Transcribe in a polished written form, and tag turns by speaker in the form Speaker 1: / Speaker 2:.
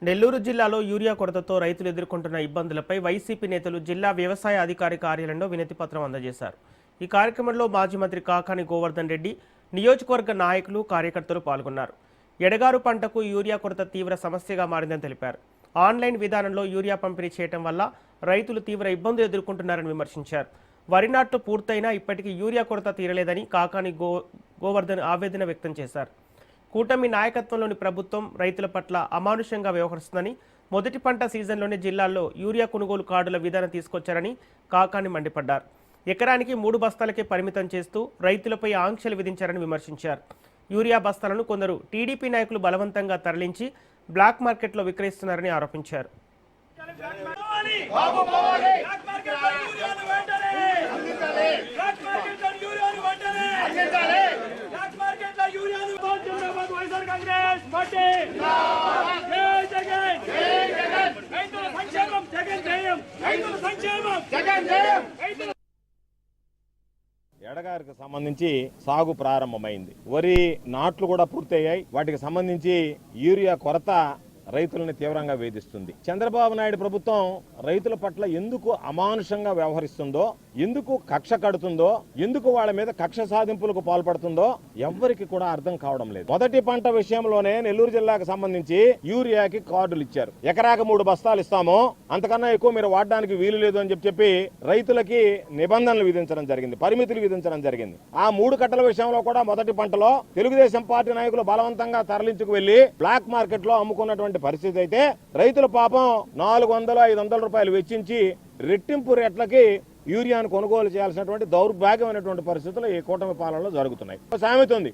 Speaker 1: నెల్లూరు జిల్లాలో యూరియా కొరతతో రైతులు ఎదుర్కొంటున్న ఇబ్బందులపై వైసీపీ నేతలు జిల్లా వ్యవసాయ అధికారి కార్యాలయంలో వినతిపత్రం అందజేశారు. ఈ కార్యక్రమంలో మాజీ మంత్రి కాకాని గోవర్ధన్ రెడ్డి, నియోజకవర్గ నాయకులు, కార్యకర్తలు పాల్గొన్నారు. ఎడగారు పంటకు యూరియా కొరత తీవ్ర సమస్యగా మారిందని తెలిపారు. ఆన్లైన్ విధానంలో యూరియా పంపిణీ చేయడం వల్ల రైతులు తీవ్ర ఇబ్బందులు ఎదుర్కొంటున్నారని విమర్శించారు. వరి నాట్లు పూర్తయినా ఇప్పటికీ యూరియా కొరత తీరలేదని కాకాని గోవర్ధన్ ఆవేదన వ్యక్తం చేశారు. కూటమి నాయకత్వంలోని ప్రభుత్వం రైతుల పట్ల అమానుషంగా వ్యవహరిస్తుందని, మొదటి పంట సీజన్లోనే జిల్లాల్లో యూరియా కొనుగోలు కార్డుల విధానం తీసుకొచ్చారని కాకాని మండిపడ్డారు. ఎకరానికి 3 బస్తాలకే పరిమితం చేస్తూ రైతులపై ఆంక్షలు విధించారని విమర్శించారు. యూరియా బస్తాలను కొందరు టీడీపీ నాయకులు బలవంతంగా తరలించి బ్లాక్ మార్కెట్లో విక్రయిస్తున్నారని ఆరోపించారు.
Speaker 2: ఎడగారికి సంబంధించి సాగు ప్రారంభమైంది. వరి నాట్లు కూడా పూర్తయ్యాయి. వాటికి సంబంధించి యూరియా కొరత రైతులను తీవ్రంగా వేధిస్తుంది. చంద్రబాబు నాయుడు ప్రభుత్వం రైతుల పట్ల ఎందుకు అమానుషంగా వ్యవహరిస్తుందో, ఎందుకు కక్ష కడుతుందో, ఎందుకు వాళ్ళ మీద కక్ష సాధింపులకు పాల్పడుతుందో ఎవ్వరికి కూడా అర్థం కావడం లేదు. మొదటి పంట విషయంలోనే నెల్లూరు జిల్లాకు సంబంధించి యూరియాకి కార్డులు ఇచ్చారు. ఎకరాకు 3 బస్తాలు ఇస్తాము, అంతకన్నా ఎక్కువ మీరు వాడడానికి వీలు లేదు అని చెప్పి రైతులకి నిబంధనలు విధించడం జరిగింది, పరిమితులు విధించడం జరిగింది. ఆ 3 కట్టల విషయంలో కూడా మొదటి పంటలో తెలుగుదేశం పార్టీ నాయకులు బలవంతంగా తరలించుకు వెళ్లి బ్లాక్ మార్కెట్ లో అమ్ముకున్నటువంటి పరిస్థితి అయితే రైతుల పాపం 400-500 రూపాయలు వెచ్చించి రెట్టింపు రేట్లకి యూరియాను కొనుగోలు చేయాల్సినటువంటి దౌర్భాగ్యమైనటువంటి పరిస్థితులు ఈ కూటమి పాలనలో జరుగుతున్నాయి. సామెత ఉంది,